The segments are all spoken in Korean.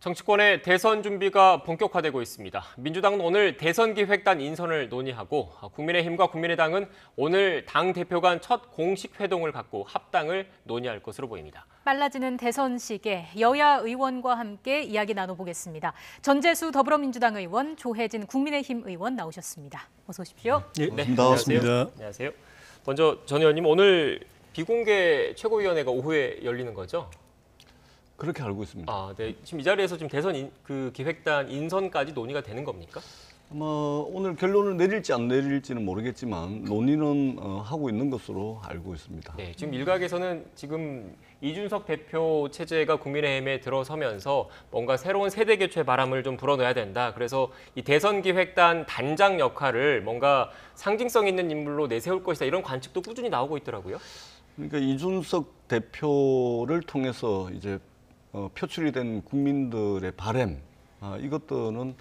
정치권의 대선 준비가 본격화되고 있습니다. 민주당은 오늘 대선기획단 인선을 논의하고 국민의힘과 국민의당은 오늘 당 대표 간 첫 공식 회동을 갖고 합당을 논의할 것으로 보입니다. 빨라지는 대선 시기에 여야 의원과 함께 이야기 나눠보겠습니다. 전재수 더불어민주당 의원, 조혜진 국민의힘 의원 나오셨습니다. 어서 오십시오. 네, 안녕하세요. 안녕하세요. 먼저 전 의원님, 오늘 비공개 최고위원회가 오후에 열리는 거죠? 그렇게 알고 있습니다. 네. 지금 이 자리에서 지금 대선 기획단 인선까지 논의가 되는 겁니까? 아마 오늘 결론을 내릴지 안 내릴지는 모르겠지만 논의는 하고 있는 것으로 알고 있습니다. 네, 지금 일각에서는 지금 이준석 대표 체제가 국민의힘에 들어서면서 뭔가 새로운 세대 교체 바람을 좀 불어넣어야 된다. 그래서 이 대선 기획단 단장 역할을 뭔가 상징성 있는 인물로 내세울 것이다. 이런 관측도 꾸준히 나오고 있더라고요. 그러니까 이준석 대표를 통해서 이제 표출이 된 국민들의 바람, 이것들은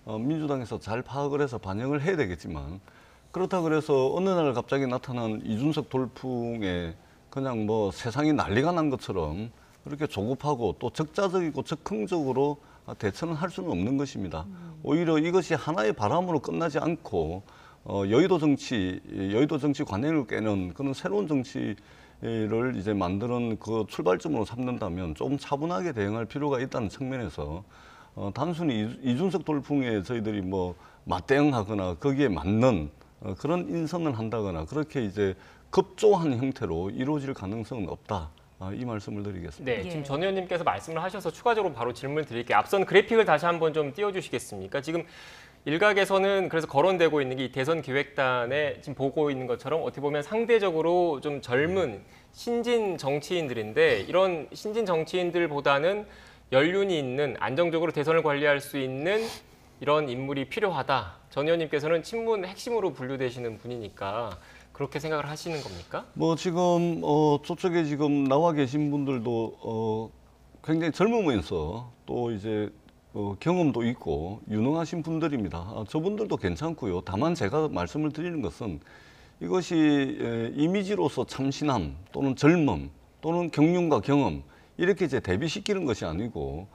민주당에서 잘 파악을 해서 반영을 해야 되겠지만, 그렇다고 해서 어느 날 갑자기 나타난 이준석 돌풍에 그냥 뭐 세상이 난리가 난 것처럼 그렇게 조급하고 또 적자적이고 적극적으로 대처는 할 수는 없는 것입니다. 오히려 이것이 하나의 바람으로 끝나지 않고 여의도 정치 관행을 깨는 그런 새로운 정치를 이제 만드는 그 출발점으로 삼는다면 좀 차분하게 대응할 필요가 있다는 측면에서 단순히 이준석 돌풍에 저희들이 뭐 맞대응하거나 거기에 맞는 그런 인선을 한다거나 그렇게 이제 급조한 형태로 이루어질 가능성은 없다. 이 말씀을 드리겠습니다. 네, 지금 전 의원님께서 말씀을 하셔서 추가적으로 바로 질문을 드릴게요. 앞선 그래픽을 다시 한번 좀 띄워주시겠습니까? 지금 일각에서는 그래서 거론되고 있는 게 이 대선 기획단에 지금 보고 있는 것처럼 어떻게 보면 상대적으로 좀 젊은 신진 정치인들인데, 이런 신진 정치인들보다는 연륜이 있는, 안정적으로 대선을 관리할 수 있는 이런 인물이 필요하다. 전 의원님께서는 친문 핵심으로 분류되시는 분이니까 그렇게 생각을 하시는 겁니까? 뭐 지금 저쪽에 지금 나와 계신 분들도 굉장히 젊으면서 또 이제 경험도 있고 유능하신 분들입니다. 저분들도 괜찮고요. 다만 제가 말씀을 드리는 것은 이것이 이미지로서 참신함 또는 젊음 또는 경륜과 경험 이렇게 이제 대비시키는 것이 아니고,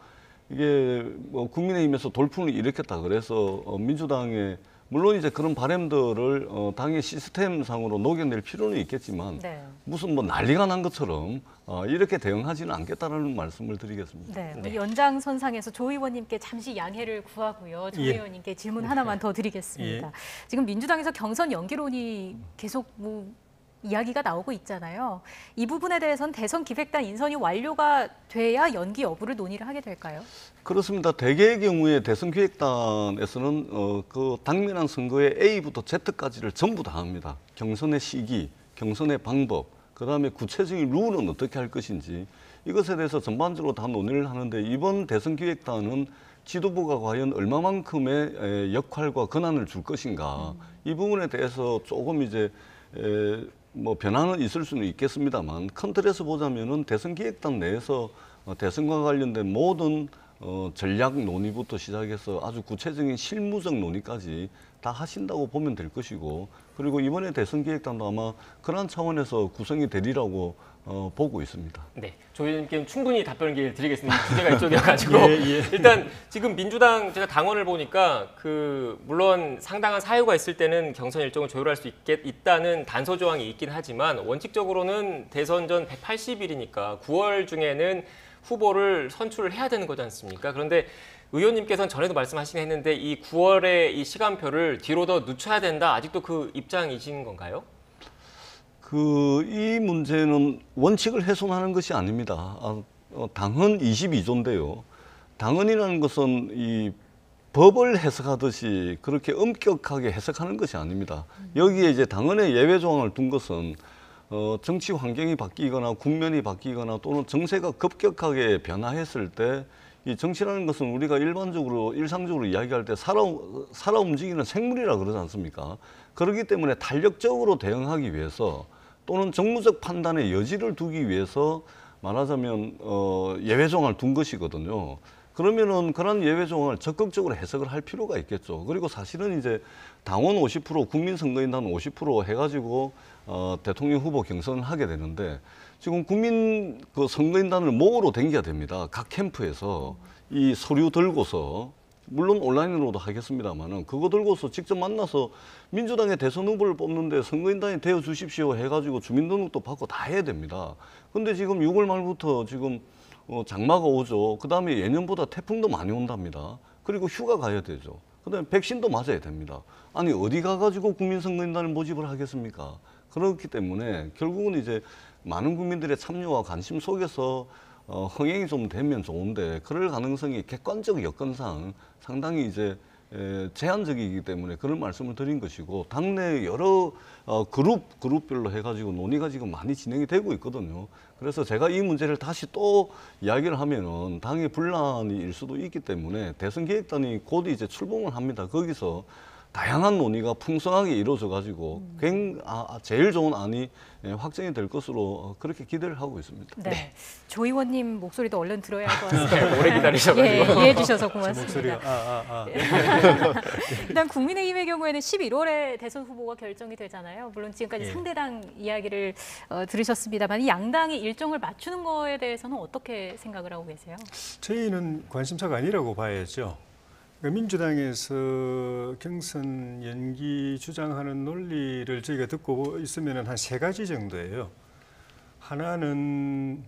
이게 뭐 국민의힘에서 돌풍을 일으켰다 그래서 민주당에 물론 이제 그런 바람들을 당의 시스템상으로 녹여낼 필요는 있겠지만, 네. 무슨 뭐 난리가 난 것처럼 이렇게 대응하지는 않겠다라는 말씀을 드리겠습니다. 네, 네. 연장선상에서 조 의원님께 잠시 양해를 구하고요. 조 의원님께 질문 하나만 더 드리겠습니다. 지금 민주당에서 경선 연기론이 계속 이야기가 나오고 있잖아요. 이 부분에 대해서는 대선 기획단 인선이 완료가 돼야 연기 여부를 논의를 하게 될까요? 그렇습니다. 대개의 경우에 대선 기획단에서는 그 당면한 선거의 A부터 Z까지를 전부 다 합니다. 경선의 시기, 경선의 방법, 그다음에 구체적인 룰은 어떻게 할 것인지, 이것에 대해서 전반적으로 다 논의를 하는데, 이번 대선 기획단은 지도부가 과연 얼마만큼의 역할과 권한을 줄 것인가, 이 부분에 대해서 조금 이제 뭐 변화는 있을 수는 있겠습니다만, 큰 틀에서 보자면은 대선 기획단 내에서 대선과 관련된 모든 전략 논의부터 시작해서 아주 구체적인 실무적 논의까지 다 하신다고 보면 될 것이고, 그리고 이번에 대선 기획단도 아마 그런 차원에서 구성이 되리라고 보고 있습니다. 네, 조 의원님께 충분히 답변 기회를 드리겠습니다. 주제가 이쪽이어가지고 일단 지금 민주당 제가 당원을 보니까 물론 상당한 사유가 있을 때는 경선 일정을 조율할 수 있다는 단서 조항이 있긴 하지만, 원칙적으로는 대선 전 180일이니까 9월 중에는 후보를 선출을 해야 되는 거지 않습니까? 그런데 의원님께서는 전에도 말씀하시긴 했는데 이 9월의 이 시간표를 뒤로 더 늦춰야 된다. 아직도 그 입장이신 건가요? 이 문제는 원칙을 훼손하는 것이 아닙니다. 당헌 22조인데요. 당헌이라는 것은 이 법을 해석하듯이 그렇게 엄격하게 해석하는 것이 아닙니다. 여기에 이제 당헌의 예외 조항을 둔 것은 정치 환경이 바뀌거나 국면이 바뀌거나 또는 정세가 급격하게 변화했을 때, 이 정치라는 것은 우리가 일상적으로 이야기할 때 살아 움직이는 생물이라 그러지 않습니까? 그렇기 때문에 탄력적으로 대응하기 위해서 또는 정무적 판단의 여지를 두기 위해서 말하자면 예외 조항을 둔 것이거든요. 그러면은 그런 예외 조항을 적극적으로 해석을 할 필요가 있겠죠. 그리고 사실은 이제 당원 50%, 국민선거인단 50% 해가지고 대통령 후보 경선을 하게 되는데, 지금 국민 그 선거인단을 모으러 댕겨야 됩니다. 각 캠프에서. 이 서류 들고서 물론 온라인으로도 하겠습니다만은 그거 들고서 직접 만나서 민주당의 대선 후보를 뽑는데 선거인단이 되어 주십시오 해가지고 주민등록도 받고 다 해야 됩니다. 근데 지금 6월 말부터 지금 장마가 오죠. 그 다음에 예년보다 태풍도 많이 온답니다. 그리고 휴가 가야 되죠. 그 다음에 백신도 맞아야 됩니다. 아니 어디 가가지고 국민선거인단을 모집을 하겠습니까? 그렇기 때문에 결국은 이제 많은 국민들의 참여와 관심 속에서 흥행이 좀 되면 좋은데 그럴 가능성이 객관적 여건상 상당히 이제 제한적이기 때문에 그런 말씀을 드린 것이고 당내 여러 그룹별로 해가지고 논의가 지금 많이 진행이 되고 있거든요. 그래서 제가 이 문제를 다시 또 이야기를 하면은 당의 분란이 일 수도 있기 때문에 대선기획단이 곧 이제 출범을 합니다. 거기서 다양한 논의가 풍성하게 이루어져 가지고 제일 좋은 안이 확정이 될 것으로 그렇게 기대를 하고 있습니다. 네. 조 의원님 목소리도 얼른 들어야 할 것 같습니다. 네, 오래 기다리셔가지고. 예, 이해해 주셔서 고맙습니다. 목소리가 일단 국민의힘의 경우에는 11월에 대선 후보가 결정이 되잖아요. 물론 지금까지 예. 상대당 이야기를 들으셨습니다만 이 양당이 일정을 맞추는 거에 대해서는 어떻게 생각을 하고 계세요? 저희는 관심사가 아니라고 봐야죠. 그러니까 민주당에서 경선 연기 주장하는 논리를 저희가 듣고 있으면 한 3가지 정도예요. 하나는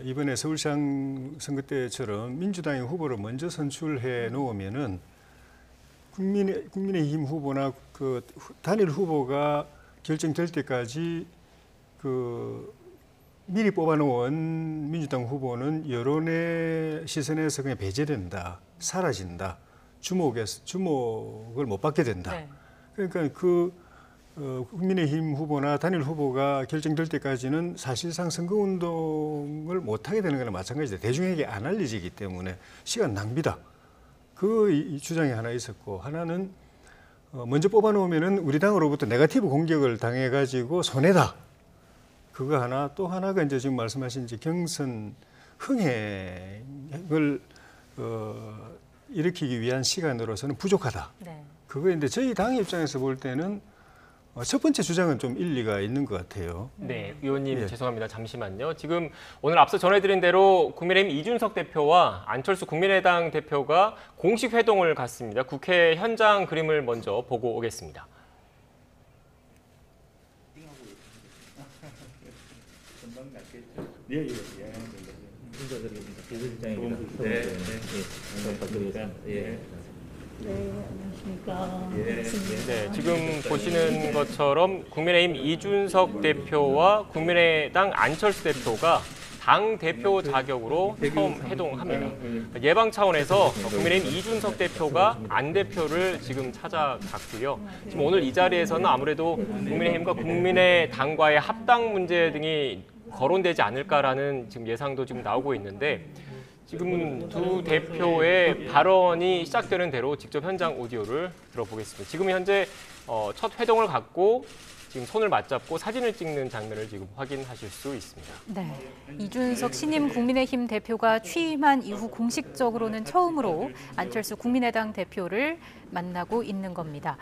이번에 서울시장 선거 때처럼 민주당의 후보를 먼저 선출해 놓으면은 국민의힘 후보나 그 단일 후보가 결정될 때까지 그 미리 뽑아놓은 민주당 후보는 여론의 시선에서 그냥 배제된다, 사라진다, 주목을 못 받게 된다. 네. 그러니까 국민의힘 후보나 단일 후보가 결정될 때까지는 사실상 선거운동을 못하게 되는 거나 마찬가지다. 대중에게 안 알려지기 때문에 시간 낭비다. 이 주장이 하나 있었고, 하나는 먼저 뽑아놓으면은 우리 당으로부터 네거티브 공격을 당해가지고 손해다. 그거 하나, 또 하나가 이제 지금 말씀하신 이제 경선 흥행을 일으키기 위한 시간으로서는 부족하다. 네. 그거인데 저희 당 입장에서 볼 때는 첫 번째 주장은 좀 일리가 있는 것 같아요. 네, 의원님 예. 죄송합니다. 잠시만요. 지금 오늘 앞서 전해드린 대로 국민의힘 이준석 대표와 안철수 국민의당 대표가 공식 회동을 갖습니다. 국회 현장 그림을 먼저 보고 오겠습니다. 예, 예, 예. 인사드립니다. 비서실장입니다. 네, 네, 예. 네, 안녕하십니까. 네, 지금 보시는 것처럼 국민의힘 이준석 대표와 국민의당 안철수 대표가 당 대표 자격으로 처음 회동합니다. 예방 차원에서 국민의힘 이준석 대표가 안 대표를 지금 찾아갔고요. 지금 오늘 이 자리에서는 아무래도 국민의힘과 국민의당과의 합당 문제 등이 거론되지 않을까라는 지금 예상도 지금 나오고 있는데 지금 두 대표의 발언이 시작되는 대로 직접 현장 오디오를 들어보겠습니다. 지금 현재 첫 회동을 갖고 지금 손을 맞잡고 사진을 찍는 장면을 지금 확인하실 수 있습니다. 네, 이준석 신임 국민의힘 대표가 취임한 이후 공식적으로는 처음으로 안철수 국민의당 대표를 만나고 있는 겁니다.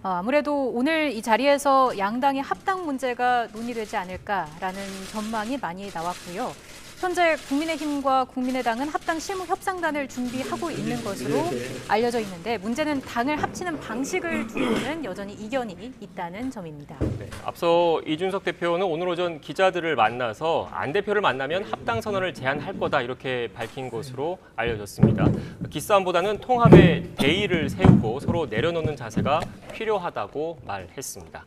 아무래도 오늘 이 자리에서 양당의 합당 문제가 논의되지 않을까라는 전망이 많이 나왔고요. 현재 국민의힘과 국민의당은 합당 실무 협상단을 준비하고 있는 것으로 알려져 있는데 문제는 당을 합치는 방식을 두고는 여전히 이견이 있다는 점입니다. 네, 앞서 이준석 대표는 오늘 오전 기자들을 만나서 안 대표를 만나면 합당 선언을 제안할 거다 이렇게 밝힌 것으로 알려졌습니다. 기싸움보다는 통합의 대의를 세우고 서로 내려놓는 자세가 필요하다고 말했습니다.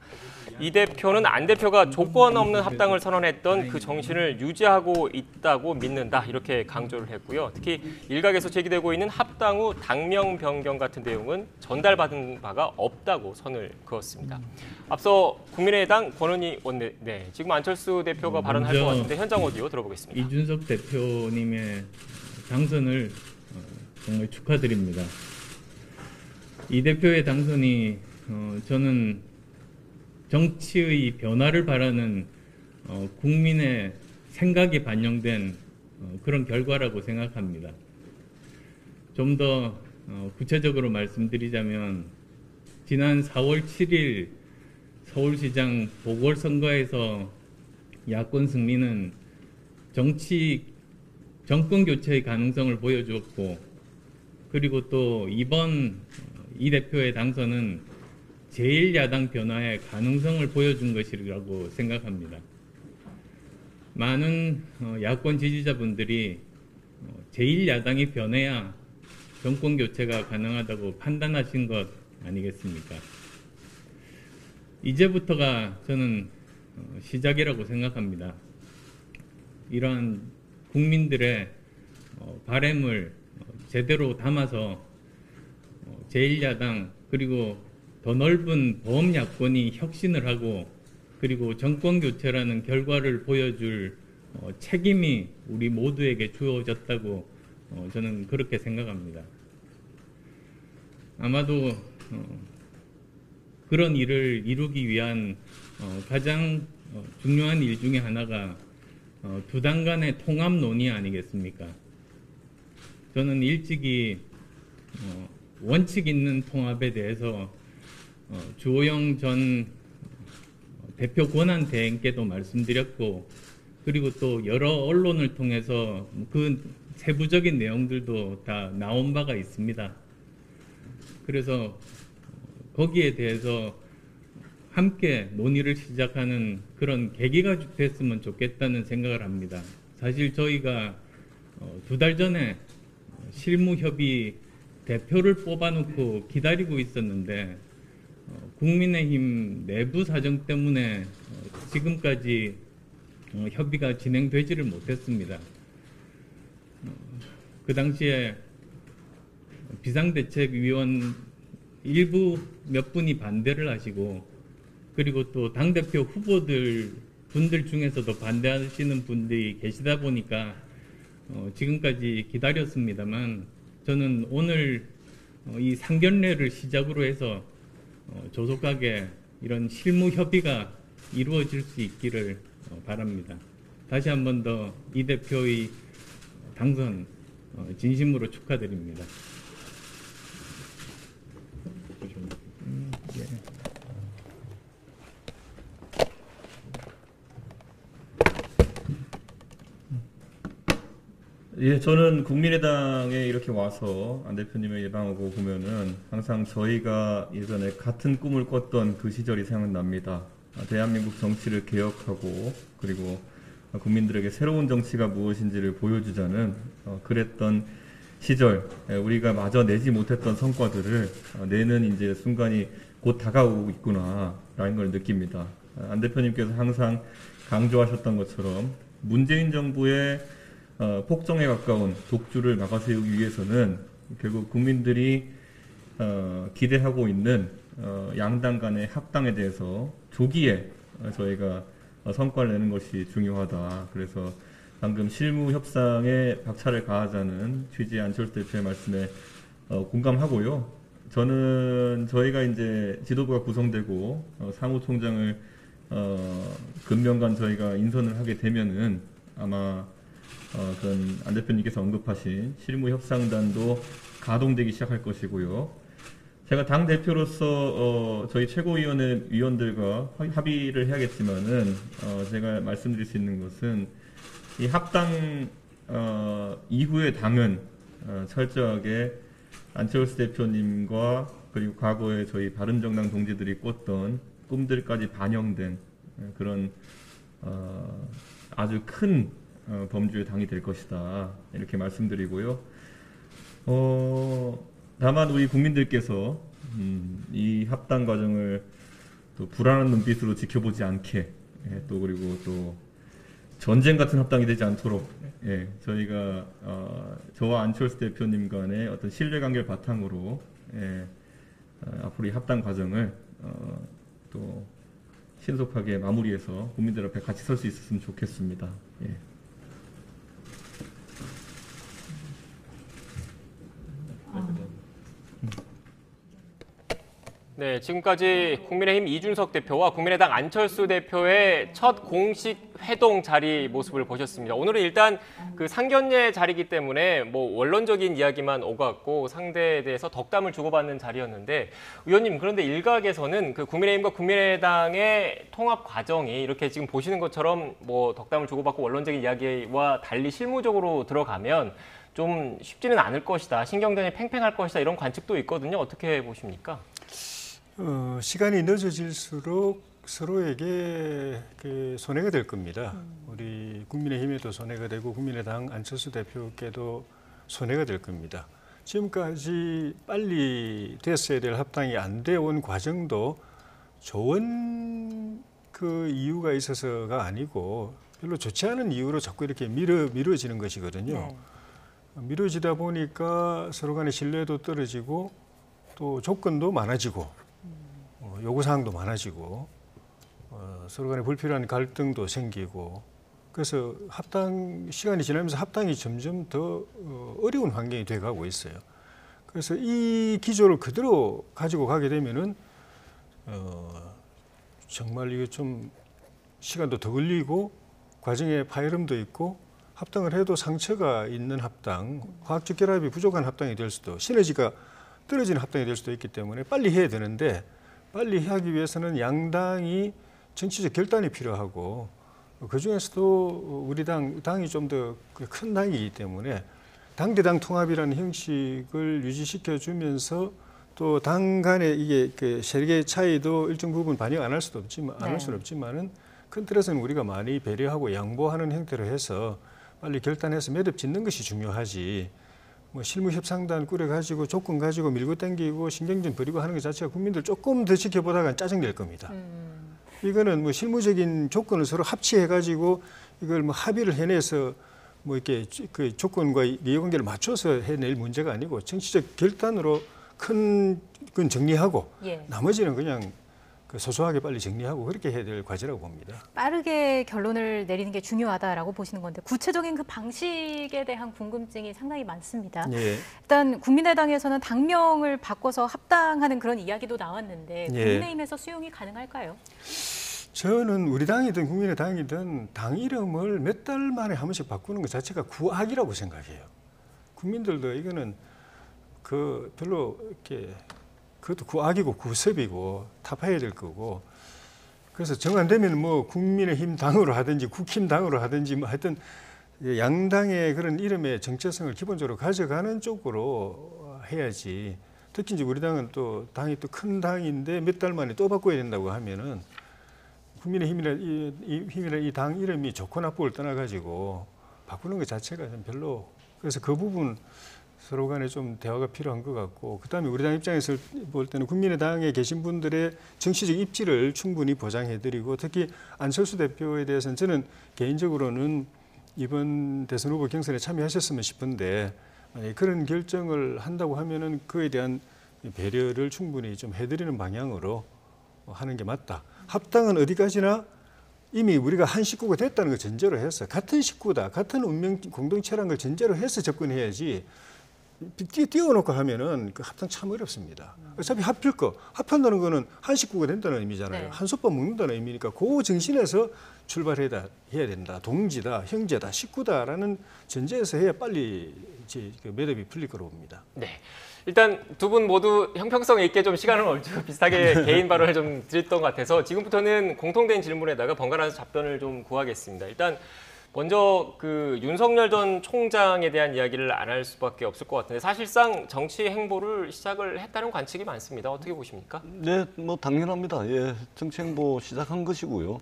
이 대표는 안 대표가 조건 없는 합당을 선언했던 그 정신을 유지하고 있다고 믿는다 이렇게 강조를 했고요. 특히 일각에서 제기되고 있는 합당 후 당명 변경 같은 내용은 전달받은 바가 없다고 선을 그었습니다. 앞서 국민의당 권은희 원내, 지금 안철수 대표가 발언할 것 같은데 현장 오디오 들어보겠습니다. 이준석 대표님의 당선을 정말 축하드립니다. 이 대표의 당선이 저는 정치의 변화를 바라는 국민의 생각이 반영된 그런 결과라고 생각합니다. 좀 더 구체적으로 말씀드리자면 지난 4월 7일 서울시장 보궐선거에서 야권 승리는 정권 교체의 가능성을 보여주었고, 그리고 또 이번 이 대표의 당선은 제1야당 변화의 가능성을 보여준 것이라고 생각합니다. 많은 야권 지지자분들이 제1야당이 변해야 정권 교체가 가능하다고 판단하신 것 아니겠습니까? 이제부터가 저는 시작이라고 생각합니다. 이러한 국민들의 바램을 제대로 담아서 제1야당 그리고 더 넓은 범야권이 혁신을 하고 그리고 정권 교체라는 결과를 보여줄 책임이 우리 모두에게 주어졌다고 저는 그렇게 생각합니다. 아마도 그런 일을 이루기 위한 가장 중요한 일 중에 하나가 두 당 간의 통합 논의 아니겠습니까? 저는 일찍이 원칙 있는 통합에 대해서 주호영 전 대표 권한 대행께도 말씀드렸고, 그리고 또 여러 언론을 통해서 그 세부적인 내용들도 다 나온 바가 있습니다. 그래서 거기에 대해서 함께 논의를 시작하는 그런 계기가 됐으면 좋겠다는 생각을 합니다. 사실 저희가 두 달 전에 실무협의 대표를 뽑아놓고 기다리고 있었는데 국민의힘 내부 사정 때문에 지금까지 협의가 진행되지를 못했습니다. 그 당시에 비상대책위원 일부 몇 분이 반대를 하시고, 그리고 또 당대표 분들 중에서도 반대하시는 분들이 계시다 보니까 지금까지 기다렸습니다만, 저는 오늘 이 상견례를 시작으로 해서 조속하게 이런 실무 협의가 이루어질 수 있기를 바랍니다. 다시 한 번 더 이 대표의 당선 진심으로 축하드립니다. 예, 저는 국민의당에 이렇게 와서 안 대표님의 예방하고 보면은 항상 저희가 예전에 같은 꿈을 꿨던 그 시절이 생각납니다. 대한민국 정치를 개혁하고 그리고 국민들에게 새로운 정치가 무엇인지를 보여주자는 그랬던 시절, 우리가 마저 내지 못했던 성과들을 내는 이제 순간이 곧 다가오고 있구나라는 걸 느낍니다. 안 대표님께서 항상 강조하셨던 것처럼 문재인 정부의 폭정에 가까운 독주를 막아세우기 위해서는 결국 국민들이 기대하고 있는 양당 간의 합당에 대해서 조기에 저희가 성과를 내는 것이 중요하다. 그래서 방금 실무 협상에 박차를 가하자는 취지의 안철수 대표의 말씀에 공감하고요. 저는 저희가 이제 지도부가 구성되고 사무총장을 금년간 저희가 인선을 하게 되면은 아마 그런 안 대표님께서 언급하신 실무협상단도 가동되기 시작할 것이고요. 제가 당 대표로서 저희 최고위원회 위원들과 합의를 해야겠지만은 제가 말씀드릴 수 있는 것은 이 합당 이후의 당은 철저하게 안철수 대표님과 그리고 과거에 저희 바른정당 동지들이 꿨던 꿈들까지 반영된 그런 아주 큰 범주의 당이 될 것이다. 이렇게 말씀드리고요. 다만 우리 국민들께서 이 합당 과정을 또 불안한 눈빛으로 지켜보지 않게 또 그리고 또 전쟁 같은 합당이 되지 않도록 저희가 저와 안철수 대표님 간의 어떤 신뢰관계를 바탕으로 앞으로 이 합당 과정을 또 신속하게 마무리해서 국민들 앞에 같이 설 수 있었으면 좋겠습니다. 예. 네, 지금까지 국민의힘 이준석 대표와 국민의당 안철수 대표의 첫 공식 회동 자리 모습을 보셨습니다. 오늘은 일단 그 상견례 자리이기 때문에 뭐 원론적인 이야기만 오갔고 상대에 대해서 덕담을 주고받는 자리였는데, 의원님, 그런데 일각에서는 그 국민의힘과 국민의당의 통합 과정이 이렇게 지금 보시는 것처럼 뭐 덕담을 주고받고 원론적인 이야기와 달리 실무적으로 들어가면 좀 쉽지는 않을 것이다, 신경전이 팽팽할 것이다, 이런 관측도 있거든요. 어떻게 보십니까? 시간이 늦어질수록 서로에게 그 손해가 될 겁니다. 우리 국민의힘에도 손해가 되고 국민의당 안철수 대표께도 손해가 될 겁니다. 지금까지 빨리 됐어야 될 합당이 안 돼 온 과정도 좋은 그 이유가 있어서가 아니고 별로 좋지 않은 이유로 자꾸 이렇게 미뤄지는 것이거든요. 네. 미뤄지다 보니까 서로 간의 신뢰도 떨어지고 또 조건도 많아지고 요구사항도 많아지고 서로 간에 불필요한 갈등도 생기고, 그래서 시간이 지나면서 합당이 점점 더 어려운 환경이 돼가고 있어요. 그래서 이 기조를 그대로 가지고 가게 되면은 정말 이게 좀 시간도 더 걸리고 과정에 파열음도 있고, 합당을 해도 상처가 있는 합당, 화학적 결합이 부족한 합당이 될 수도, 시너지가 떨어지는 합당이 될 수도 있기 때문에 빨리 해야 되는데, 빨리 하기 위해서는 양당이 정치적 결단이 필요하고, 그중에서도 우리 당이 좀 더 큰 당이기 때문에 당대당 통합이라는 형식을 유지시켜 주면서 또 당 간의 이게 그 세력의 차이도 일정 부분 반영 안 할 수도 없지만, 안 할 수는 없지만은 큰 틀에서는 우리가 많이 배려하고 양보하는 형태로 해서 빨리 결단해서 매듭 짓는 것이 중요하지, 뭐 실무협상단 꾸려가지고 조건 가지고 밀고 당기고 신경전 벌이고 하는 것 자체가 국민들 조금 더 지켜보다가 짜증낼 겁니다. 이거는 뭐 실무적인 조건을 서로 합치해가지고 이걸 뭐 합의를 해내서 뭐 이렇게 그 조건과 이해관계를 맞춰서 해낼 문제가 아니고, 정치적 결단으로 큰 건 정리하고 나머지는 그냥 그 소소하게 빨리 정리하고 그렇게 해야 될 과제라고 봅니다. 빠르게 결론을 내리는 게 중요하다라고 보시는 건데, 구체적인 그 방식에 대한 궁금증이 상당히 많습니다. 예. 일단 국민의당에서는 당명을 바꿔서 합당하는 그런 이야기도 나왔는데 국민의힘에서 수용이 가능할까요? 저는 우리 당이든 국민의당이든 당 이름을 몇 달 만에 한 번씩 바꾸는 것 자체가 구악이라고 생각해요. 국민들도 이거는 그 별로 이렇게, 그것도 구악이고 구섭이고 타파해야 될 거고, 그래서 정 안 되면 뭐 국민의힘 당으로 하든지 국힘 당으로 하든지 뭐 하여튼 양당의 그런 이름의 정체성을 기본적으로 가져가는 쪽으로 해야지. 특히 이제 우리 당은 또 당이 또 큰 당인데 몇 달 만에 또 바꿔야 된다고 하면은 국민의힘이라는 이 당 이름이 좋고 나쁘고를 떠나가지고 바꾸는 것 자체가 좀 별로, 그래서 그 부분 서로 간에 좀 대화가 필요한 것 같고, 그다음에 우리 당 입장에서 볼 때는 국민의당에 계신 분들의 정치적 입지를 충분히 보장해드리고, 특히 안철수 대표에 대해서는 저는 개인적으로는 이번 대선 후보 경선에 참여하셨으면 싶은데, 그런 결정을 한다고 하면은 그에 대한 배려를 충분히 좀 해드리는 방향으로 하는 게 맞다. 합당은 어디까지나 이미 우리가 한 식구가 됐다는 걸 전제로 해서, 같은 식구다, 같은 운명 공동체라는 걸 전제로 해서 접근해야지, 띄워놓고 하면은 그 합당 참 어렵습니다. 어차피 합한다는 거는 한 식구가 된다는 의미잖아요. 한 솥밥 먹는다는 의미니까 그 정신에서 출발해야 된다. 동지다, 형제다, 식구다라는 전제에서 해야 빨리 이제 매듭이 풀릴 거라고 봅니다. 네. 일단 두 분 모두 형평성 있게 좀 시간을 얼추 비슷하게 개인 발언을 좀 드렸던 것 같아서 지금부터는 공통된 질문에다가 번갈아서 답변을 좀 구하겠습니다. 일단 먼저 그 윤석열 전 총장에 대한 이야기를 안 할 수밖에 없을 것 같은데, 사실상 정치 행보를 시작을 했다는 관측이 많습니다. 어떻게 보십니까? 네, 뭐 당연합니다. 예, 정치 행보 시작한 것이고요.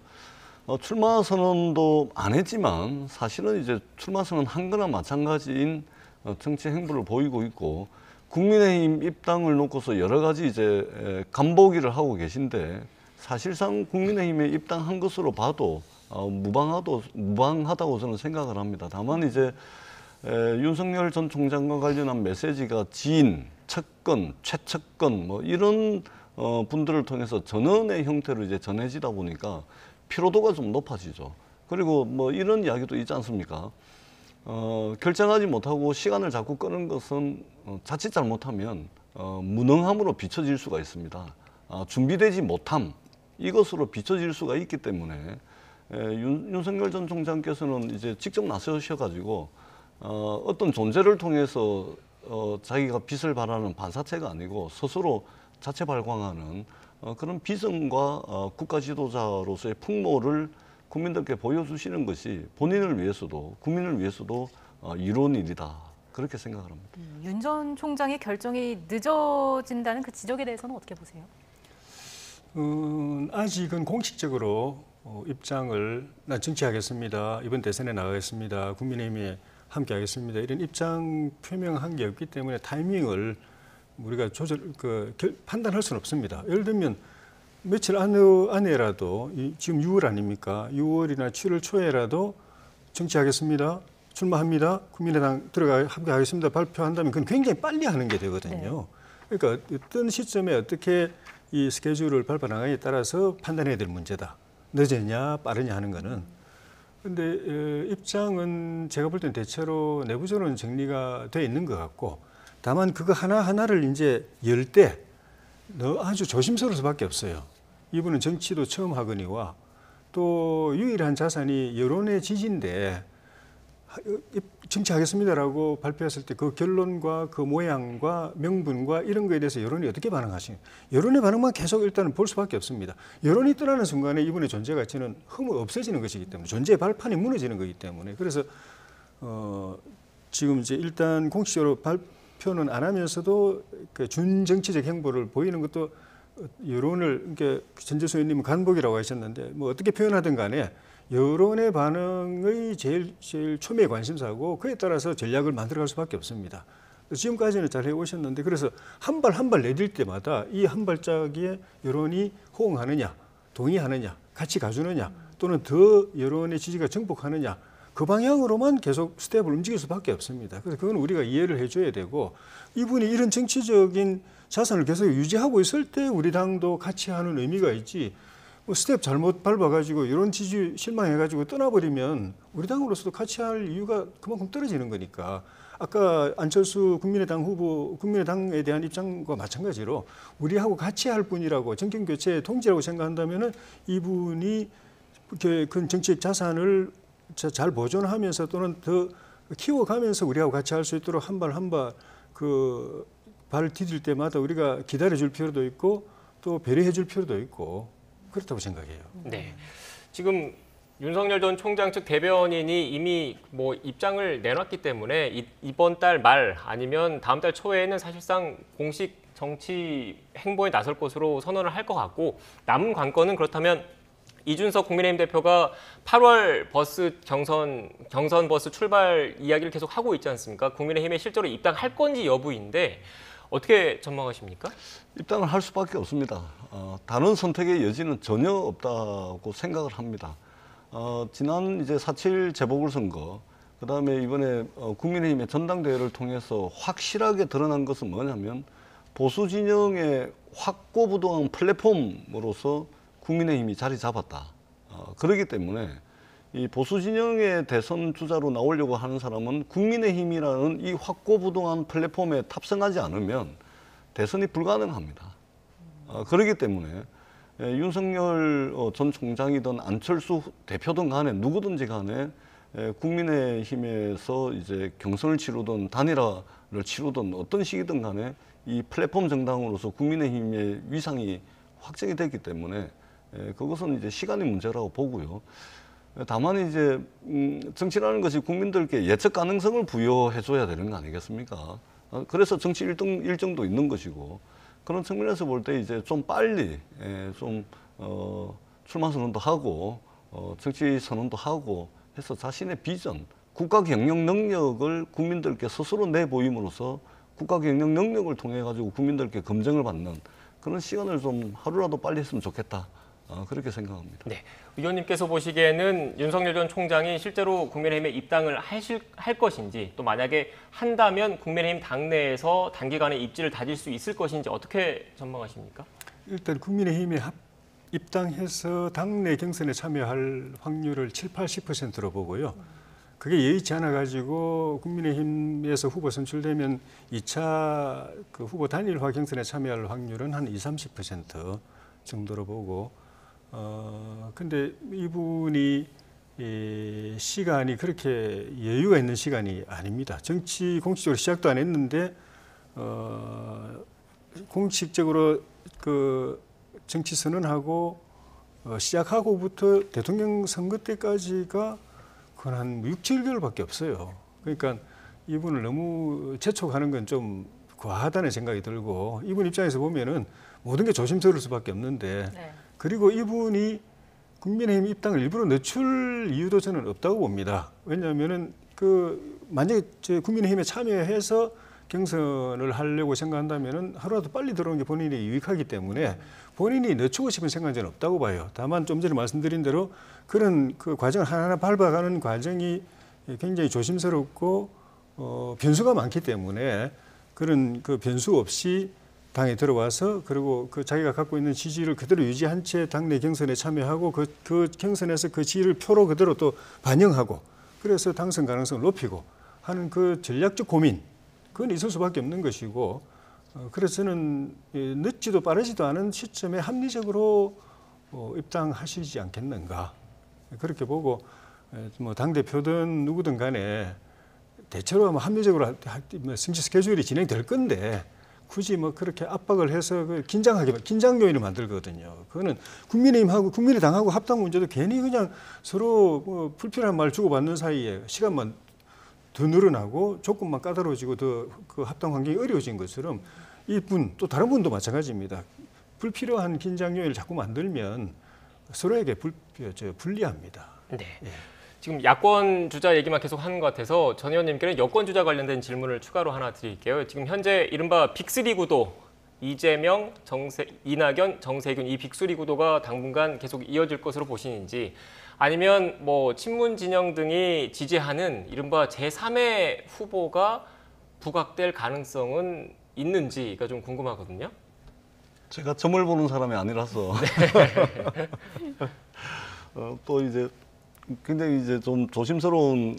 출마 선언도 안 했지만 사실은 이제 출마 선언 한 거나 마찬가지인 정치 행보를 보이고 있고, 국민의힘 입당을 놓고서 여러 가지 이제 간보기를 하고 계신데, 사실상 국민의힘에 입당한 것으로 봐도 무방하다고 저는 생각을 합니다. 다만 이제 윤석열 전 총장과 관련한 메시지가 지인, 측근, 최측근 뭐 이런 분들을 통해서 전원의 형태로 이제 전해지다 보니까 피로도가 좀 높아지죠. 그리고 뭐 이런 이야기도 있지 않습니까? 결정하지 못하고 시간을 자꾸 끄는 것은 자칫 잘못하면 무능함으로 비춰질 수가 있습니다. 준비되지 못함 이것으로 비춰질 수가 있기 때문에 윤석열 전 총장께서는 이제 직접 나서셔가지고 어떤 존재를 통해서 자기가 빛을 발하는 반사체가 아니고 스스로 자체 발광하는 그런 비전과 국가 지도자로서의 풍모를 국민들께 보여주시는 것이 본인을 위해서도 국민을 위해서도 이로운 일이다 그렇게 생각을 합니다. 윤 전 총장의 결정이 늦어진다는 그 지적에 대해서는 어떻게 보세요? 아직은 공식적으로 입장을 난 정치하겠습니다. 이번 대선에 나가겠습니다. 국민의힘에 함께하겠습니다. 이런 입장 표명한 게 없기 때문에 타이밍을 우리가 판단할 수는 없습니다. 예를 들면 며칠 안에라도 지금 6월 아닙니까? 6월이나 7월 초에라도 정치하겠습니다. 출마합니다. 국민의당 함께하겠습니다. 발표한다면 그건 굉장히 빨리 하는 게 되거든요. 그러니까 어떤 시점에 어떻게 이 스케줄을 밟아나가냐에 따라서 판단해야 될 문제다. 늦었냐 빠르냐 하는 거는. 근데 입장은 제가 볼 때는 대체로 내부적으로는 정리가 돼 있는 것 같고 다만 그거 하나하나를 이제 열 때 아주 조심스러울 수밖에 없어요. 이분은 정치도 처음 하거니와 또 유일한 자산이 여론의 지지인데 정치하겠습니다라고 발표했을 때 그 결론과 그 모양과 명분과 이런 거에 대해서 여론이 어떻게 반응하시냐. 여론의 반응만 계속 일단은 볼 수밖에 없습니다. 여론이 떠나는 순간에 이분의 존재 가치는 없어지는 것이기 때문에 존재의 발판이 무너지는 거기 때문에 그래서 지금 이제 일단 공식적으로 발표는 안 하면서도 그 준정치적 행보를 보이는 것도 여론을 그러니까 전재수 의원님은 간복이라고 하셨는데 뭐 어떻게 표현하든 간에 여론의 반응의 제일 초미의 관심사고 그에 따라서 전략을 만들어갈 수밖에 없습니다. 지금까지는 잘 해오셨는데 그래서 한 발 한 발 내딜 때마다 이 한 발짝에 여론이 호응하느냐, 동의하느냐, 같이 가주느냐 또는 더 여론의 지지가 정복하느냐 그 방향으로만 계속 스텝을 움직일 수밖에 없습니다. 그래서 그건 우리가 이해를 해줘야 되고 이분이 이런 정치적인 자산을 계속 유지하고 있을 때 우리 당도 같이 하는 의미가 있지 스텝 잘못 밟아가지고 이런 지지 실망해가지고 떠나버리면 우리 당으로서도 같이 할 이유가 그만큼 떨어지는 거니까 아까 안철수 국민의당 후보 국민의당에 대한 입장과 마찬가지로 우리하고 같이 할 분이라고 정권교체의 통지라고 생각한다면은 이분이 그 정치적 자산을 잘 보존하면서 또는 더 키워가면서 우리하고 같이 할 수 있도록 한 발 한 발 그 발을 디딜 때마다 우리가 기다려줄 필요도 있고 또 배려해줄 필요도 있고 그렇다고 생각해요. 네, 지금 윤석열 전 총장 측 대변인이 이미 뭐 입장을 내놨기 때문에 이번 달 말 아니면 다음 달 초에는 사실상 공식 정치 행보에 나설 것으로 선언을 할 것 같고 남은 관건은 그렇다면 이준석 국민의힘 대표가 8월 버스 경선 버스 출발 이야기를 계속 하고 있지 않습니까? 국민의힘에 실제로 입당할 건지 여부인데 어떻게 전망하십니까? 입당을 할 수밖에 없습니다. 다른 선택의 여지는 전혀 없다고 생각을 합니다. 지난 이제 4.7 재보궐선거, 그 다음에 이번에 국민의힘의 전당대회를 통해서 확실하게 드러난 것은 뭐냐면 보수 진영의 확고부동한 플랫폼으로서 국민의힘이 자리 잡았다. 그렇기 때문에 이 보수 진영의 대선 주자로 나오려고 하는 사람은 국민의힘이라는 이 확고부동한 플랫폼에 탑승하지 않으면 대선이 불가능합니다. 그렇기 때문에 윤석열 전 총장이든 안철수 대표든 간에 누구든지 간에 국민의힘에서 이제 경선을 치르든 단일화를 치르든 어떤 식이든 간에 이 플랫폼 정당으로서 국민의힘의 위상이 확정이 됐기 때문에 그것은 이제 시간의 문제라고 보고요. 다만 이제 정치라는 것이 국민들께 예측 가능성을 부여해 줘야 되는 거 아니겠습니까? 그래서 정치 일정도 있는 것이고 그런 측면에서 볼 때 이제 좀 빨리 좀 출마 선언도 하고 정치 선언도 하고 해서 자신의 비전, 국가 경영 능력을 국민들께 스스로 내보임으로써 국가 경영 능력을 통해 가지고 국민들께 검증을 받는 그런 시간을 좀 하루라도 빨리 했으면 좋겠다. 그렇게 생각합니다. 네, 의원님께서 보시기에는 윤석열 전 총장이 실제로 국민의힘에 입당을 할 것인지 또 만약에 한다면 국민의힘 당내에서 단기간에 입지를 다질 수 있을 것인지 어떻게 전망하십니까? 일단 국민의힘에 입당해서 당내 경선에 참여할 확률을 70~80%로 보고요. 그게 여의치 않아 가지고 국민의힘에서 후보 선출되면 2차 그 후보 단일화 경선에 참여할 확률은 한 20-30% 정도로 보고 근데 이분이 시간이 그렇게 여유가 있는 시간이 아닙니다. 정치 공식적으로 시작도 안 했는데 공식적으로 그 정치 선언하고 시작하고부터 대통령 선거 때까지가 그건 한 6, 7개월밖에 없어요. 그러니까 이분을 너무 재촉하는 건 좀 과하다는 생각이 들고 이분 입장에서 보면은 모든 게 조심스러울 수밖에 없는데 네. 그리고 이분이 국민의힘 입당을 일부러 늦출 이유도 저는 없다고 봅니다. 왜냐하면은 그 만약에 국민의힘에 참여해서 경선을 하려고 생각한다면은 하루라도 빨리 들어오는 게 본인이 유익하기 때문에 본인이 늦추고 싶은 생각은 저는 없다고 봐요. 다만 좀 전에 말씀드린 대로 그런 그 과정을 하나하나 밟아가는 과정이 굉장히 조심스럽고 변수가 많기 때문에 그런 그 변수 없이 당에 들어와서 그리고 그 자기가 갖고 있는 지지를 그대로 유지한 채 당내 경선에 참여하고 그 경선에서 그 지지를 표로 그대로 또 반영하고 그래서 당선 가능성을 높이고 하는 그 전략적 고민 그건 있을 수밖에 없는 것이고 그래서 저는 늦지도 빠르지도 않은 시점에 합리적으로 입당하시지 않겠는가 그렇게 보고 뭐 당대표든 누구든 간에 대체로 아마 합리적으로 승치 스케줄이 진행될 건데 굳이 뭐 그렇게 압박을 해서 긴장 요인을 만들거든요. 그거는 국민의힘하고 국민의당하고 합당 문제도 괜히 그냥 서로 뭐 불필요한 말 주고받는 사이에 시간만 더 늘어나고 조금만 까다로워지고 더 그 합당 환경이 어려워진 것처럼 이분 또 다른 분도 마찬가지입니다. 불필요한 긴장 요인을 자꾸 만들면 서로에게 불리합니다. 네. 예. 지금 야권 주자 얘기만 계속 하는 것 같아서 전 의원님께는 여권 주자 관련된 질문을 추가로 하나 드릴게요. 지금 현재 이른바 빅3 구도 이재명, 이낙연, 정세균 이 빅3 구도가 당분간 계속 이어질 것으로 보시는지 아니면 뭐 친문 진영 등이 지지하는 이른바 제3의 후보가 부각될 가능성은 있는지가 좀 궁금하거든요. 제가 점을 보는 사람이 아니라서 또 이제 굉장히 이제 좀 조심스러운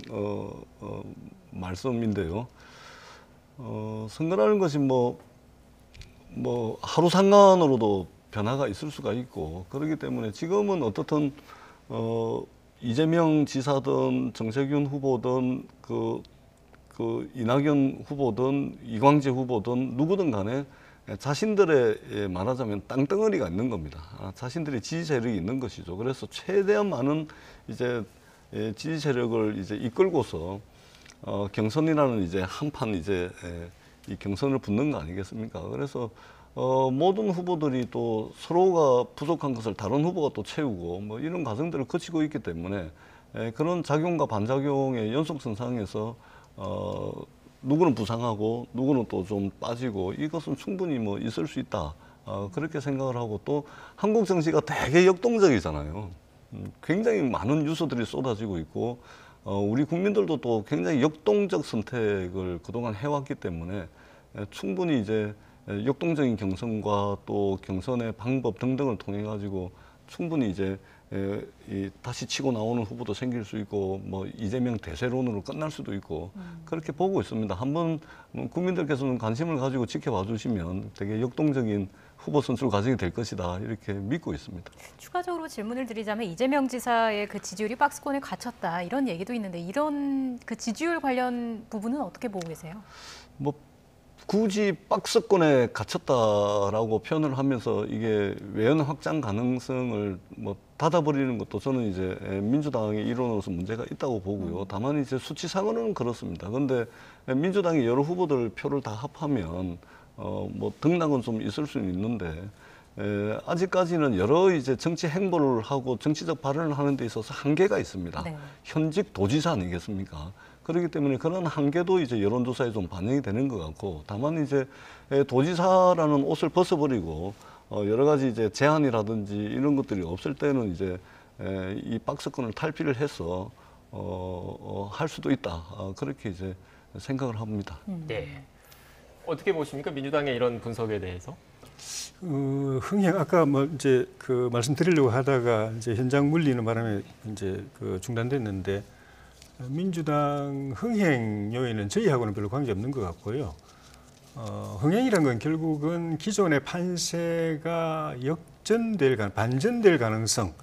말씀인데요. 선거라는 것이 뭐 하루 상관으로도 변화가 있을 수가 있고 그렇기 때문에 지금은 어떻든 이재명 지사든 정세균 후보든 그 이낙연 후보든 이광재 후보든 누구든 간에 자신들의 말하자면 땅덩어리가 있는 겁니다. 자신들의 지지 세력이 있는 것이죠. 그래서 최대한 많은 이제 지지 세력을 이제 이끌고서 경선이라는 이제 한판 이제 이 경선을 붙는 거 아니겠습니까? 그래서 모든 후보들이 또 서로가 부족한 것을 다른 후보가 또 채우고 뭐 이런 과정들을 거치고 있기 때문에 그런 작용과 반작용의 연속선상에서 누구는 부상하고 누구는 또 좀 빠지고 이것은 충분히 뭐 있을 수 있다. 그렇게 생각을 하고 또 한국 정치가 되게 역동적이잖아요. 굉장히 많은 뉴스들이 쏟아지고 있고 우리 국민들도 또 굉장히 역동적 선택을 그동안 해왔기 때문에 충분히 이제 역동적인 경선과 또 경선의 방법 등등을 통해 가지고 충분히 이제 다시 치고 나오는 후보도 생길 수 있고 뭐 이재명 대세론으로 끝날 수도 있고 그렇게 보고 있습니다. 한번 국민들께서는 관심을 가지고 지켜봐 주시면 되게 역동적인 후보 선출 과정이 될 것이다 이렇게 믿고 있습니다. 추가적으로 질문을 드리자면 이재명 지사의 그 지지율이 박스권에 갇혔다 이런 얘기도 있는데 이런 그 지지율 관련 부분은 어떻게 보고 계세요? 뭐 굳이 박스권에 갇혔다라고 표현을 하면서 이게 외연 확장 가능성을 뭐 닫아버리는 것도 저는 이제 민주당의 이론으로서 문제가 있다고 보고요. 다만 이제 수치상으로는 그렇습니다. 그런데 민주당이 여러 후보들 표를 다 합하면 뭐 등락은 좀 있을 수는 있는데 아직까지는 여러 이제 정치 행보를 하고 정치적 발언을 하는 데 있어서 한계가 있습니다. 네. 현직 도지사 아니겠습니까? 그렇기 때문에 그런 한계도 이제 여론조사에 좀 반영이 되는 것 같고 다만 이제 도지사라는 옷을 벗어버리고 여러 가지 이제 제한이라든지 이런 것들이 없을 때는 이제 이 박스권을 탈피를 해서 할 수도 있다. 그렇게 이제 생각을 합니다. 네. 어떻게 보십니까? 민주당의 이런 분석에 대해서? 흥행 아까 뭐 이제 그 말씀드리려고 하다가 이제 현장 물리는 바람에 이제 그 중단됐는데 민주당 흥행 요인은 저희하고는 별로 관계없는 것 같고요. 흥행이란 건 결국은 기존의 판세가 반전될 가능성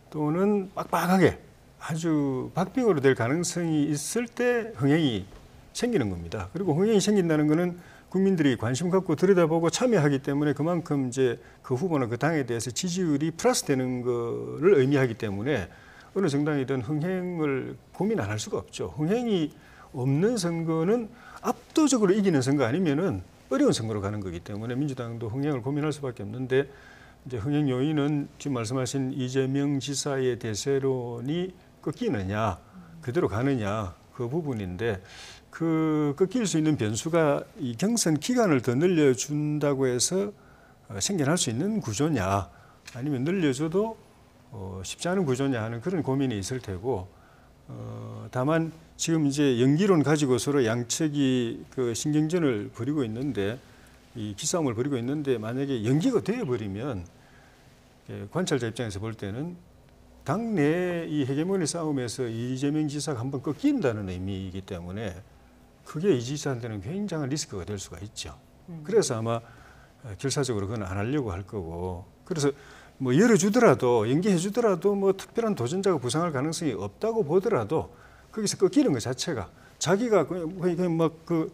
또는 빡빡하게 아주 박빙으로 될 가능성이 있을 때 흥행이 생기는 겁니다. 그리고 흥행이 생긴다는 것은 국민들이 관심 갖고 들여다보고 참여하기 때문에 그만큼 이제 그 후보나 그 당에 대해서 지지율이 플러스되는 것을 의미하기 때문에 어느 정당이든 흥행을 고민 안 할 수가 없죠. 흥행이 없는 선거는 압도적으로 이기는 선거 아니면은 어려운 선거로 가는 거기 때문에 민주당도 흥행을 고민할 수밖에 없는데 이제 흥행 요인은 지금 말씀하신 이재명 지사의 대세론이 꺾이느냐 그대로 가느냐 그 부분인데 그 꺾일 수 있는 변수가 이 경선 기간을 더 늘려준다고 해서 생겨날 수 있는 구조냐 아니면 늘려줘도 쉽지 않은 구조냐 하는 그런 고민이 있을 테고 다만 지금 이제 연기론 가지고 서로 양측이 그 신경전을 벌이고 있는데 이 기싸움을 벌이고 있는데 만약에 연기가 되어버리면 관찰자 입장에서 볼 때는 당내 이 헤게모니 싸움에서 이재명 지사가 한번 꺾인다는 의미이기 때문에 그게 이 지사한테는 굉장한 리스크가 될 수가 있죠. 그래서 아마 결사적으로 그건 안 하려고 할 거고 그래서 뭐 열어주더라도 연기해주더라도 뭐 특별한 도전자가 부상할 가능성이 없다고 보더라도 거기서 꺾이는 것 자체가 자기가 그냥 막 그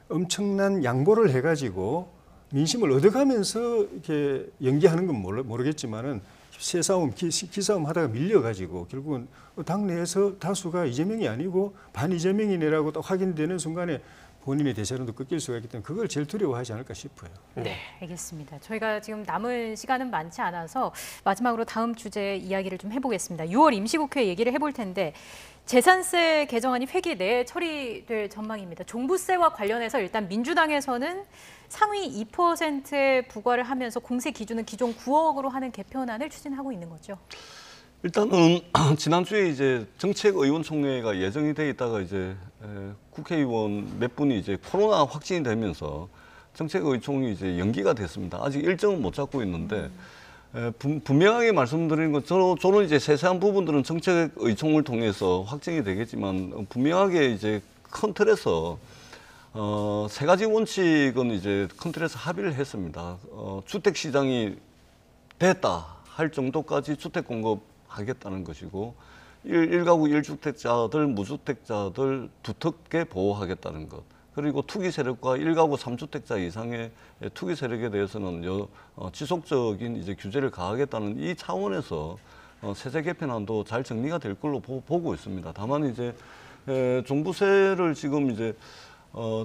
엄청난 양보를 해가지고 민심을 얻어가면서 이렇게 연기하는 건 모르겠지만은 새싸움, 기싸움 하다가 밀려가지고 결국은 당내에서 다수가 이재명이 아니고 반 이재명이네라고 딱 확인되는 순간에 본인의 대세론도 꺾일 수가 있기 때문에 그걸 제일 두려워하지 않을까 싶어요. 네, 알겠습니다. 저희가 지금 남은 시간은 많지 않아서 마지막으로 다음 주제 이야기를 좀 해보겠습니다. 6월 임시국회 얘기를 해볼 텐데 재산세 개정안이 회기 내에 처리될 전망입니다. 종부세와 관련해서 일단 민주당에서는 상위 2%에 부과를 하면서 공세 기준은 기존 9억으로 하는 개편안을 추진하고 있는 거죠. 일단은 지난주에 이제 정책의원총회가 예정이 돼 있다가 이제 국회의원 몇 분이 이제 코로나 확진이 되면서 정책의총이 이제 연기가 됐습니다. 아직 일정은 못 잡고 있는데 분명하게 말씀드리는 건 저는 이제 세세한 부분들은 정책의총을 통해서 확정이 되겠지만 분명하게 이제 큰 틀에서 세 가지 원칙은 이제 큰 틀에서 합의를 했습니다. 주택 시장이 됐다 할 정도까지 주택 공급하겠다는 것이고 1가구 1주택자들, 무주택자들 두텁게 보호하겠다는 것. 그리고 투기 세력과 1가구 3주택자 이상의 투기 세력에 대해서는 지속적인 이제 규제를 가하겠다는 이 차원에서 세제 개편안도 잘 정리가 될 걸로 보고 있습니다. 다만 이제 종부세를 지금 이제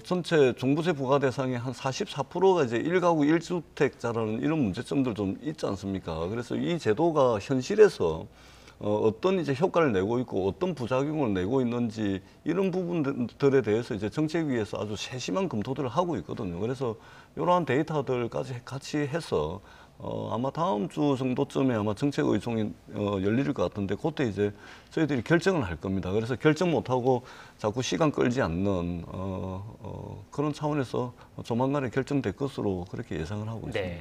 전체 종부세 부과 대상의 한 44%가 이제 1가구 1주택자라는 이런 문제점들 좀 있지 않습니까? 그래서 이 제도가 현실에서 어떤 이제 효과를 내고 있고 어떤 부작용을 내고 있는지 이런 부분들에 대해서 이제 정책위에서 아주 세심한 검토들을 하고 있거든요. 그래서 이러한 데이터들까지 같이 해서 아마 다음 주 정도쯤에 아마 정책의총이 열릴 것 같은데 그때 이제 저희들이 결정을 할 겁니다. 그래서 결정 못하고 자꾸 시간 끌지 않는 그런 차원에서 조만간에 결정될 것으로 그렇게 예상을 하고 있습니다. 네.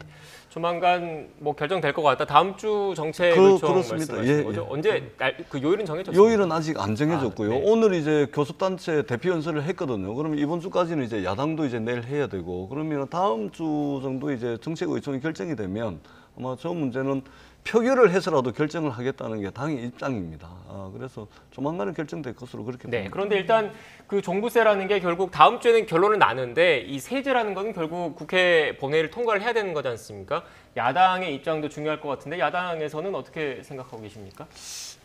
조만간 뭐 결정될 것 같다. 다음 주 정책의총 말씀하시는 거죠? 언제 그 요일은 정해졌습니까? 요일은 아직 안 정해졌고요. 네. 오늘 이제 교섭단체 대표 연설을 했거든요. 그러면 이번 주까지는 이제 야당도 이제 내일 해야 되고 그러면 다음 주 정도 이제 정책의총이 결정이 되면 아마 저 문제는 표결을 해서라도 결정을 하겠다는 게 당의 입장입니다. 그래서 조만간에 결정될 것으로 그렇게 봅니다. 네, 그런데 일단 그 종부세라는 게 결국 다음 주에는 결론은 나는데 이 세제라는 것은 결국 국회 본회의를 통과를 해야 되는 거지 않습니까? 야당의 입장도 중요할 것 같은데 야당에서는 어떻게 생각하고 계십니까?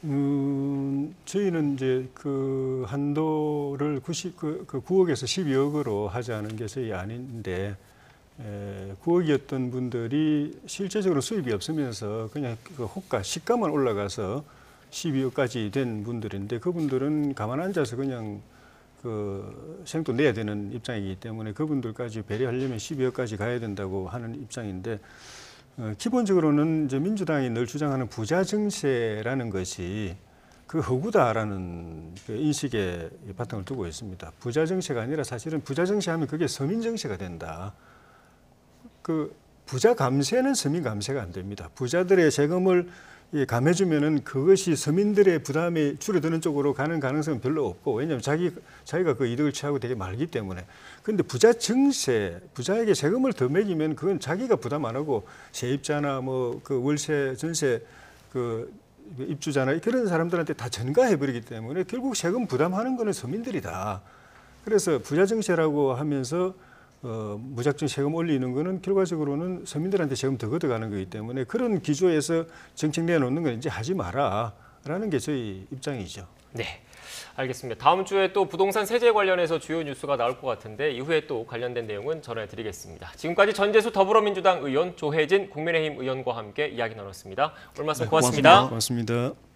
저희는 이제 그 한도를 9억에서 12억으로 하자는 게 저희 아닌데 9억이었던 분들이 실제적으로 수입이 없으면서 그냥 그 호가, 시가만 올라가서 12억까지 된 분들인데 그분들은 가만 앉아서 그냥 그 생돈 내야 되는 입장이기 때문에 그분들까지 배려하려면 12억까지 가야 된다고 하는 입장인데 기본적으로는 이제 민주당이 늘 주장하는 부자 증세라는 것이 그 허구다라는 그 인식에 바탕을 두고 있습니다. 부자 증세가 아니라 사실은 부자 증세하면 그게 서민 증세가 된다. 그 부자 감세는 서민 감세가 안 됩니다. 부자들의 세금을 감해주면은 그것이 서민들의 부담이 줄어드는 쪽으로 가는 가능성은 별로 없고, 왜냐하면 자기가 그 이득을 취하고 되게 말기 때문에. 그런데 부자 증세, 부자에게 세금을 더 매기면 그건 자기가 부담 안 하고 세입자나 뭐 그 월세, 전세 그 입주자나 그런 사람들한테 다 전가해 버리기 때문에 결국 세금 부담하는 거는 서민들이다. 그래서 부자 증세라고 하면서 무작정 세금 올리는 거는 결과적으로는 서민들한테 세금 더 걷어가는 거기 때문에 그런 기조에서 정책 내놓는 건 이제 하지 마라라는 게 저희 입장이죠. 네, 알겠습니다. 다음 주에 또 부동산 세제 관련해서 주요 뉴스가 나올 것 같은데 이후에 또 관련된 내용은 전해드리겠습니다. 지금까지 전재수 더불어민주당 의원, 조혜진 국민의힘 의원과 함께 이야기 나눴습니다. 오늘 말씀 고맙습니다. 고맙습니다.